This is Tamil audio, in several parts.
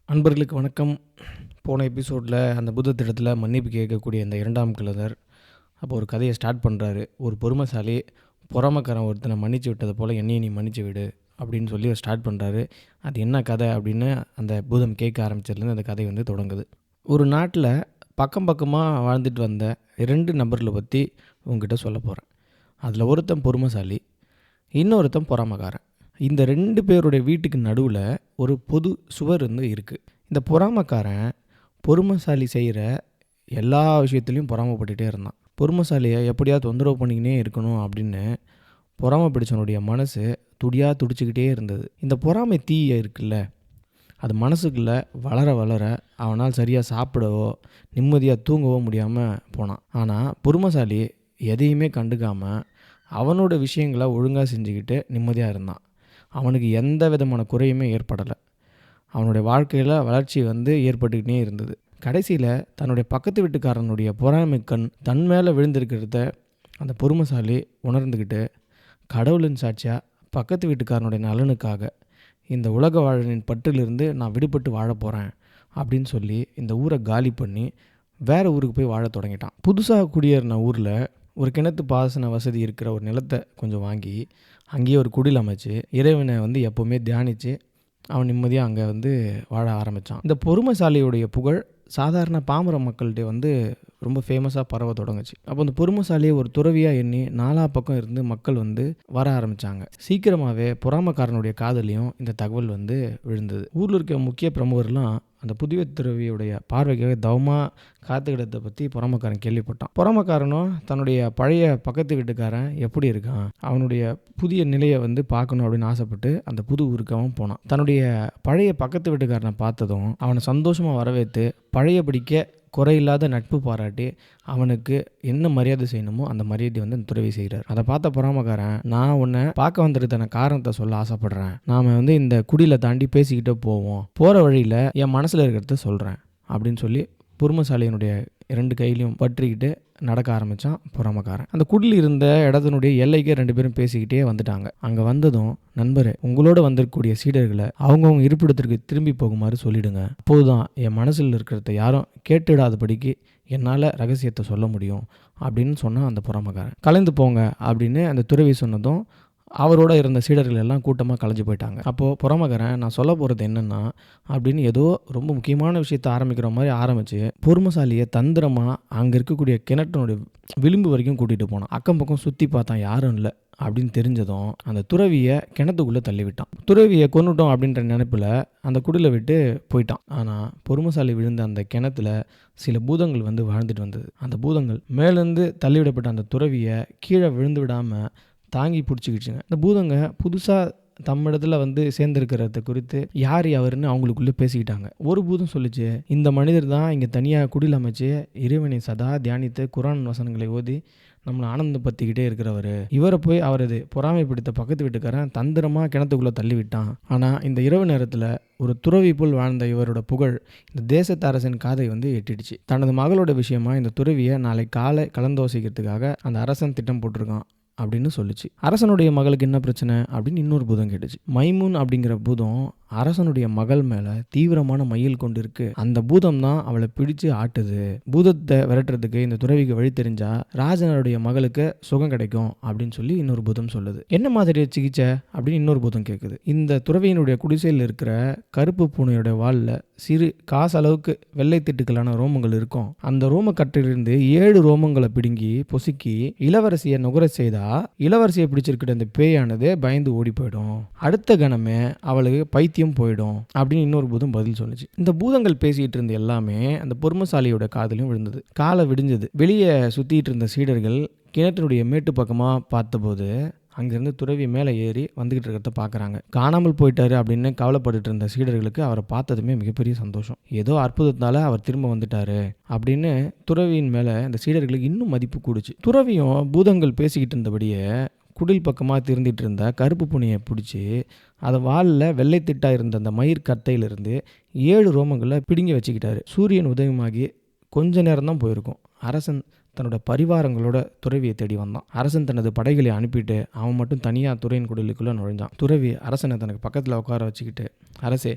அன்பர்களுக்கு வணக்கம். போன எபிசோடில் அந்த புத்தத்திடத்தில் மன்னிப்பு கேட்கக்கூடிய இந்த இரண்டாம் கிழவர் அப்போ ஒரு கதையை ஸ்டார்ட் பண்ணுறாரு. ஒரு பொறுமைசாலி பொறாமக்காரன் ஒருத்தனை மன்னிச்சு விட்டது போல் என்னையும் நீ மன்னிச்சு விடு அப்படின்னு சொல்லி ஸ்டார்ட் பண்ணுறாரு. அது என்ன கதை அப்படின்னு அந்த பூதம் கேட்க ஆரம்பிச்சதுலேருந்து அந்த கதை தொடங்குது. ஒரு நாட்டில் பக்கம் பக்கமாக வாழ்ந்துட்டு வந்த 2 நபர்களை பற்றி உங்ககிட்ட சொல்ல போகிறேன். அதில் ஒருத்தன் பொறுமைசாலி, இன்னொருத்தன் பொறாமக்காரன். இந்த 2 பேருடைய வீட்டுக்கு நடுவில் ஒரு பொது சுவர் இருக்குது. இந்த பொறாமக்காரன் பொறுமைசாலி செய்கிற எல்லா விஷயத்துலையும் பொறாமப்பட்டுகிட்டே இருந்தான். பொறுமைசாலியை எப்படியாவது தொந்தரவு பண்ணிக்கினே இருக்கணும் அப்படின்னு பொறாமை பிடிச்சவனுடைய மனசு துடிச்சிக்கிட்டே இருந்தது. இந்த பொறாமை தீய இருக்குல்ல, அது மனசுக்குள்ளே வளர வளர அவனால் சரியாக சாப்பிடவோ நிம்மதியாக தூங்கவோ முடியாமல் போனான். ஆனால் பொறுமைசாலி எதையுமே கண்டுக்காமல் அவனோட விஷயங்களை ஒழுங்காக செஞ்சுக்கிட்டு நிம்மதியாக இருந்தான். அவனுக்கு எந்த விதமான குறையுமே ஏற்படலை. அவனுடைய வாழ்க்கையில் வளர்ச்சி ஏற்பட்டுக்கிட்டே இருந்தது. கடைசியில் தன்னுடைய பக்கத்து வீட்டுக்காரனுடைய பொறாமை கண் தன் மேலே விழுந்திருக்கிறத அந்த பொறுமைசாலி உணர்ந்துக்கிட்டு, கடவுளின் சாட்சியாக பக்கத்து வீட்டுக்காரனுடைய நலனுக்காக இந்த உலக வாழ்வின் பற்றிலிருந்து நான் விடுபட்டு வாழ போகிறேன் அப்படின்னு சொல்லி இந்த ஊரை காலி பண்ணி வேறு ஊருக்கு போய் வாழ தொடங்கிட்டான். புதுசாக குடியேறின ஊரில் ஒரு கிணத்து பாசன வசதி இருக்கிற ஒரு நிலத்தை கொஞ்சம் வாங்கி அங்கேயே ஒரு குடில் அமைச்சு இறைவனை எப்போவுமே தியானித்து அவன் நிம்மதியாக அங்கே வாழ ஆரம்பித்தான். இந்த பொறுமைசாலியுடைய புகழ் சாதாரண பாமர மக்கள்கிட்ட ரொம்ப ஃபேமஸாக பரவ தொடங்குச்சு. அப்போ அந்த பொறுமைசாலியை ஒரு துறவியாக எண்ணி நாலா பக்கம் இருந்து மக்கள் வர ஆரம்பித்தாங்க. சீக்கிரமாகவே பொறாமக்காரனுடைய காதலையும் இந்த தகவல் விழுந்தது. ஊரில் இருக்க முக்கிய பிரமுகர்லாம் அந்த புதிய துறவியுடைய பார்வைக்காக தவமாக காத்துக்கிட்டதை பற்றி பொறாமக்காரன் கேள்விப்பட்டான். பொறாமக்காரனும் தன்னுடைய பழைய பக்கத்து வீட்டுக்காரன் எப்படி இருக்கான், அவனுடைய புதிய நிலையை பார்க்கணும் அப்படின்னு ஆசைப்பட்டு அந்த புது ஊருக்கு அவன் போனான். தன்னுடைய பழைய பக்கத்து வீட்டுக்காரனை பார்த்ததும் அவனை சந்தோஷமாக வரவேற்று பழையபடிக்க குறையில்லாத நட்பு பாராட்டி அவனுக்கு என்ன மரியாதை செய்யணுமோ அந்த மரியாதை அந்த துறவி செய்கிறார். அதை பார்த்த பொறாமக்காரன், நான் உன்னை பார்க்க வந்திருக்கான காரணத்தை சொல்ல ஆசைப்படுறேன். நாம் இந்த குடியில் தாண்டி பேசிக்கிட்டே போவோம், போகிற வழியில் என் மனசில் இருக்கிறத சொல்கிறேன் அப்படின்னு சொல்லி பொறுமைசாலியினுடைய 2 கையிலையும் பற்றிக்கிட்டு நடக்க ஆரம்பித்தான் பொறாமக்காரன். அந்த குடியில் இருந்த இடத்தினுடைய எல்லைக்கே 2 பேரும் பேசிக்கிட்டே வந்துட்டாங்க. அங்கே வந்ததும், நண்பரே, உங்களோட வந்திருக்கக்கூடிய சீடர்களை அவங்கவுங்க இருப்பிடத்திற்கு திரும்பி போகுமாறு சொல்லிடுங்க. அப்போதுதான் என் மனசில் இருக்கிறத யாரும் கேட்டுடாதபடிக்கு என்னால் ரகசியத்தை சொல்ல முடியும் அப்படின்னு சொன்னான் அந்த பொறாமக்காரன். கலைந்து போங்க அப்படின்னு அந்த துறவி சொன்னதும் அவரோட இருந்த சீடர்கள் எல்லாம் கூட்டமாக கலைஞ்சு போயிட்டாங்க. அப்போது பொறாமக்காரன், நான் சொல்ல போகிறது என்னென்னா அப்படின்னு ஏதோ ரொம்ப முக்கியமான விஷயத்தை ஆரம்பிக்கிற மாதிரி ஆரம்பித்து பொறுமைசாலியை தந்திரமாக அங்கே இருக்கக்கூடிய கிணற்றினுடைய விளிம்பு வரைக்கும் கூட்டிகிட்டு போனான். அக்கம் பக்கம் சுற்றி பார்த்தான், யாரும் இல்லை அப்படின்னு தெரிஞ்சதும் அந்த துறவியை கிணத்துக்குள்ளே தள்ளிவிட்டான். துறவியை கொன்னுட்டோம் அப்படின்ற நினைப்பில் அந்த குடிலை விட்டு போயிட்டான். ஆனால் பொறுமைசாலி விழுந்த அந்த கிணத்துல சில பூதங்கள் வாழ்ந்துட்டு வந்தது. அந்த பூதங்கள் மேலேருந்து தள்ளிவிடப்பட்ட அந்த துறவியை கீழே விழுந்து விடாமல் தாங்கி பிடிச்சிக்கிச்சுங்க. இந்த பூதங்க புதுசாக தம்மிடத்தில் சேர்ந்துருக்கிறத குறித்து யார் அவருன்னு அவங்களுக்குள்ளே பேசிக்கிட்டாங்க. ஒரு பூதம் சொல்லிச்சு, இந்த மனிதர் தான் இங்கே தனியாக குடில் அமைச்சு இறைவனை சதா தியானித்து குரான் வசனங்களை ஓதி நம்மளை ஆனந்தப்படுத்திக்கிட்டே இருக்கிறவர். இவரை போய் அவரது பொறாமை பிடித்த பக்கத்து வீட்டுக்காரன் தந்திரமாக கிணத்துக்குள்ளே தள்ளி விட்டான். ஆனால் இந்த இரவு நேரத்தில் ஒரு துறவி போல் வாழ்ந்த இவரோட புகழ் இந்த தேசத்து அரசின் காதை எட்டிடுச்சு. தனது மகளோட விஷயமா இந்த துறவியை நாளை காலை கலந்தோசிக்கிறதுக்காக அந்த அரசன் திட்டம் போட்டிருக்கான் அப்படின்னு சொல்லிச்சு. அரசனுடைய மகளுக்கு என்ன பிரச்சனை அப்படின்னு இன்னொரு பூதம் கேட்டுச்சு. மைமூன் அப்படிங்கிற பூதம் அரசனுடைய மகள் மேலே தீவிரமான மையல் கொண்டு இருக்கு. அந்த பூதம் தான் அவளை பிடிச்சு ஆட்டுது. பூதத்தை விரட்டுறதுக்கு இந்த துறவிக்கு வழி தெரிஞ்சா ராஜனுடைய மகளுக்கு சுகம் கிடைக்கும் அப்படின்னு சொல்லி இன்னொரு பூதம் சொல்லுது. என்ன மாதிரி சிகிச்சை அப்படின்னு இன்னொரு பூதம் கேட்குது. இந்த துறவியினுடைய குடிசையில் இருக்கிற கருப்பு பூனையோட வாலில் சிறு காசளவுக்கு வெள்ளை திட்டுக்களான ரோமங்கள் இருக்கும். அந்த ரோமக்கட்டிலிருந்து 7 ரோமங்களை பிடுங்கி பொசுக்கி இளவரசியை நுகர செய்தா இளவரசியை பிடிச்சிருக்கிற அந்த பேயானது பயந்து ஓடி போயிடும். அடுத்த கணமே அவளுக்கு பைத்தியம் போயிடும் அப்படின்னு இன்னொரு பூதம் பதில் சொல்லிச்சு. இந்த பூதங்கள் பேசிட்டு இருந்த எல்லாமே அந்த பொறுமைசாலியோட காதலையும் விழுந்தது. காலை விடிஞ்சது. வெளியே சுத்திட்டு இருந்த சீடர்கள் கிணற்றினுடைய மேட்டு பக்கமாக பார்த்தபோது அங்கேருந்து துறவி மேலே ஏறி வந்துக்கிட்டு இருக்கிறத பார்க்குறாங்க. காணாமல் போயிட்டாரு அப்படின்னு கவலைப்பட்டுட்டு இருந்த சீடர்களுக்கு அவரை பார்த்ததுமே மிகப்பெரிய சந்தோஷம். ஏதோ அற்புதத்தால் அவர் திரும்ப வந்துட்டாரு அப்படின்னு துறவியின் மேலே இந்த சீடர்களுக்கு இன்னும் மதிப்பு கூடுச்சு. துறவியும் பூதங்கள் பேசிக்கிட்டு இருந்தபடியே குடில் பக்கமாக திருந்திட்டு இருந்த கருப்பு பூனையை பிடிச்சி அதை வாலில் வெள்ளைத்திட்டாக இருந்த அந்த மயிர் கட்டையிலிருந்து 7 ரோமங்களை பிடுங்கி வச்சுக்கிட்டாரு. சூரியன் உதயமாகி கொஞ்ச நேரம் தான் போயிருக்கும். அரசன் தன்னோட பரிவாரங்களோட துறவியை தேடி வந்தான். அரசன் தனது படைகளை அனுப்பிட்டு அவன் மட்டும் தனியாக துறையின் குடிலுக்குள்ளே நுழைஞ்சான். துறவி அரசனை தனக்கு பக்கத்தில் உட்கார வச்சுக்கிட்டு, அரசே,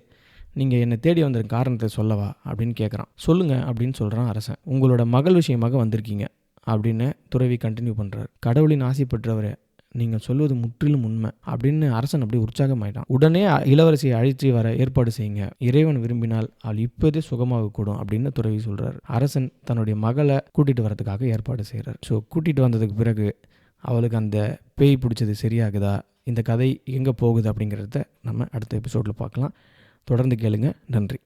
நீங்கள் என்னை தேடி வந்த காரணத்தை சொல்லவா அப்படின்னு கேட்குறான். சொல்லுங்க அப்படின்னு சொல்கிறான் அரசன். உங்களோட மகள் விஷயமாக வந்திருக்கீங்க அப்படின்னு துறவி கண்டினியூ பண்ணுறாரு. கடவுளின் ஆசை பெற்றவரே, நீங்கள் சொல்வது முற்றிலும் உண்மை அப்படின்னு அரசன் அப்படி உற்சாகமாயிட்டான். உடனே இளவரசியை அழைச்சி வர ஏற்பாடு செய்யுங்க. இறைவன் விரும்பினால் அவள் இப்போதே சுகமாக கூடும் அப்படின்னு துறவி சொல்கிறார். அரசன் தன்னுடைய மகளை கூட்டிகிட்டு வரதுக்காக ஏற்பாடு செய்கிறார். ஸோ கூட்டிகிட்டு வந்ததுக்கு பிறகு அவளுக்கு அந்த பேய் பிடிச்சது சரியாகுதா, இந்த கதை எங்கே போகுது அப்படிங்கிறத நம்ம அடுத்த எபிசோடில் பார்க்கலாம். தொடர்ந்து கேளுங்க. நன்றி.